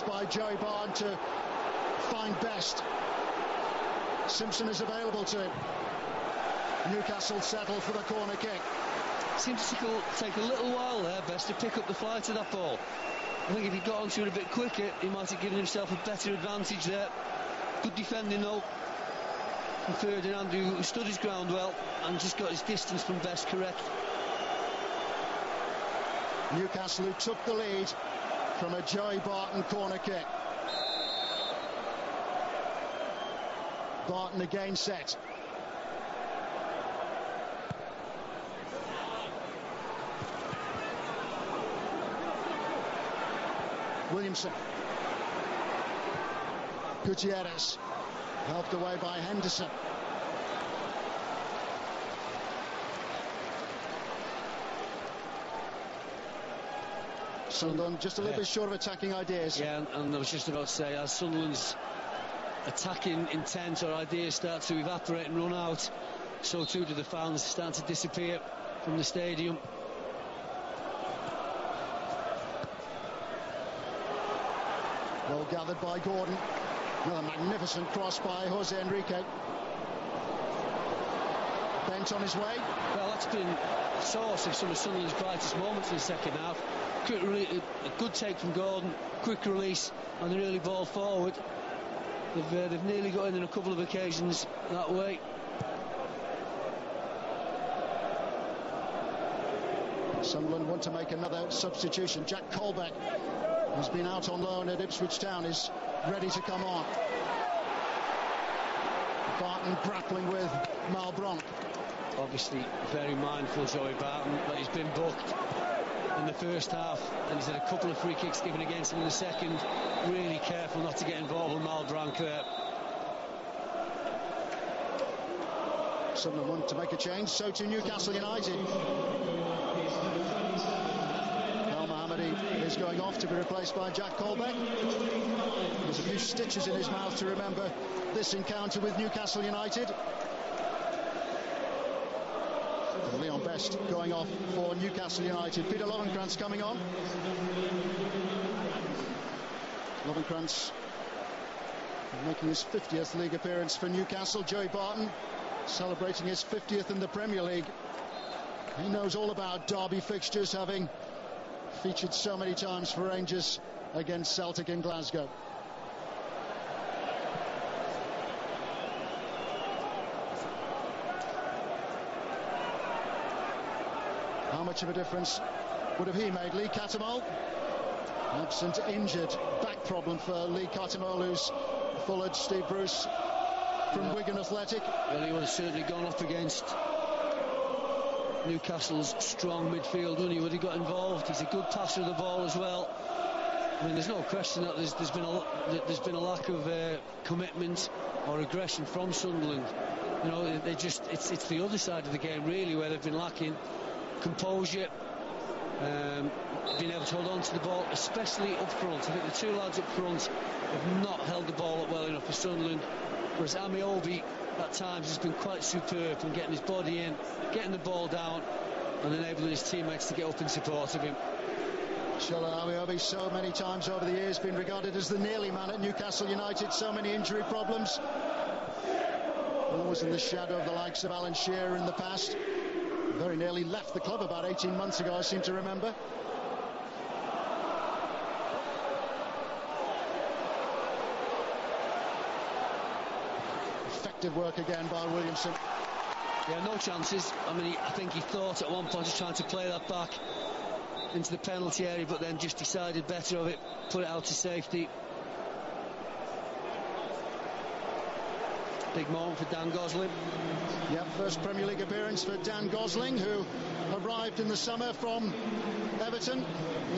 by Joey Barton to find Best. Simpson is available to him. Newcastle settle for the corner kick. Seems to take a little while there, Best, to pick up the flight of that ball. I think if he got onto it a bit quicker, he might have given himself a better advantage there. Good defending though from Ferdinand, who stood his ground well and just got his distance from Best correct. Newcastle, who took the lead from a Joey Barton corner kick. Barton again set. Williamson. Gutierrez, helped away by Henderson. Sunderland just a little bit short of attacking ideas. Yeah, and I was just about to say, as Sunderland's attacking intent or ideas start to evaporate and run out, so too do the fans start to disappear from the stadium. Well gathered by Gordon. Another magnificent cross by Jose Enrique. Bent on his way. Well, that's been the source of some of Sunderland's brightest moments in the second half. A good take from Gordon, quick release, and an early ball forward. They've nearly got in on a couple of occasions that way. Sunderland want to make another substitution. Jack Colbeck, who's been out on loan at Ipswich Town, is ready to come on. Barton grappling with Malbronk. Obviously very mindful, Joey Barton, that he's been booked in the first half, and he's had a couple of free kicks given against him in the second. Really careful not to get involved with Malbronk there. Sunderland want to make a change, so to Newcastle United. Al Mohammadi is going off to be replaced by Jack Colbeck. There's a few stitches in his mouth to remember this encounter with Newcastle United. And Leon Best going off for Newcastle United. Peter Lovenkrantz coming on. Lovenkrantz making his 50th league appearance for Newcastle. Joey Barton celebrating his 50th in the Premier League. He knows all about derby fixtures, having featured so many times for Rangers against Celtic in Glasgow. How much of a difference would have he made? Lee Cattermole, absent, injured, back problem for Lee Cattermole, who's followed Steve Bruce from Wigan Athletic. Well, he would have certainly gone up against Newcastle's strong midfield, wouldn't he? Would he got involved? He's a good passer of the ball as well. I mean, there's no question that there's been a lack of commitment or aggression from Sunderland. You know, it's the other side of the game really where they've been lacking composure, being able to hold on to the ball, especially up front. I think the two lads up front have not held the ball up well enough for Sunderland, whereas Amiobi at times has been quite superb in getting his body in, getting the ball down and enabling his teammates to get up in support of him. Shola Amiobi, so many times over the years been regarded as the nearly man at Newcastle United, so many injury problems, always in the shadow of the likes of Alan Shearer in the past. Very nearly left the club about 18 months ago, I seem to remember. Effective work again by Williamson. Yeah, no chances. I mean, I think he thought at one point of trying to play that back into the penalty area, but then just decided better of it, put it out to safety. Big moment for Dan Gosling. Yep, first Premier League appearance for Dan Gosling, who arrived in the summer from Everton,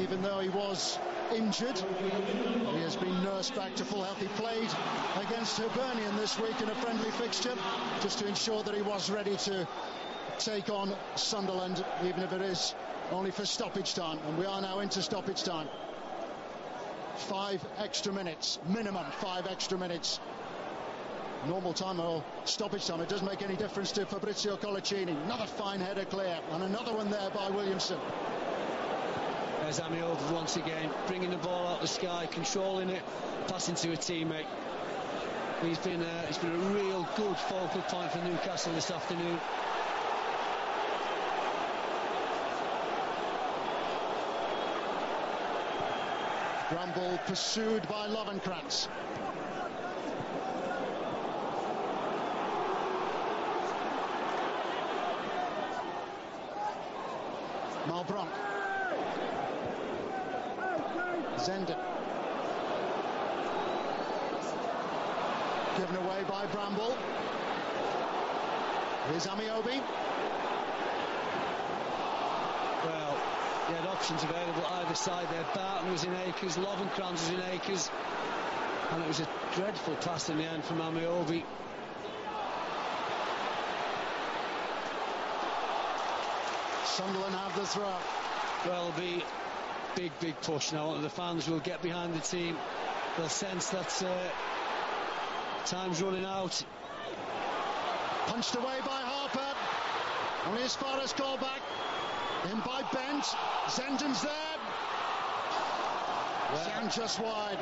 even though he was injured. He has been nursed back to full health. He played against Hibernian this week in a friendly fixture, just to ensure that he was ready to take on Sunderland, even if it is only for stoppage time. And we are now into stoppage time. 5 extra minutes, minimum 5 extra minutes. Normal time or stoppage time, it doesn't make any difference to Fabrizio Collicini. Another fine header clear, and another one there by Williamson. There's Amiobi once again, bringing the ball out of the sky, controlling it, passing to a teammate. He's been a real good focal point for Newcastle this afternoon. Bramble pursued by Lovenkrands. Malbranc. Zenden. Given away by Bramble. Here's Amiobi. Well, he had options available either side there. Barton was in acres, Lovenkrands was in acres, and it was a dreadful pass in the end from Amiobi. Sunderland have the throw. Well, it'll be big push now. The fans will get behind the team. They'll sense that time's running out. Punched away by Harper. Only as far as Colback. In by Bent. Zenden's there. Well, and just wide.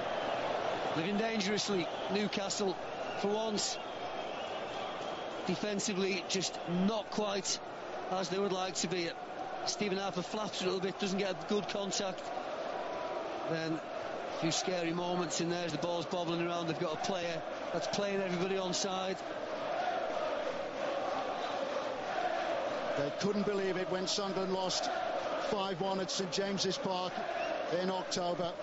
Living dangerously, Newcastle, for once. Defensively, just not quite as they would like to be. Stephen Harper flaps a little bit, doesn't get a good contact. Then a few scary moments in there as the ball's bobbling around. They've got a player that's playing everybody onside. They couldn't believe it when Sunderland lost 5-1 at St James's Park in October.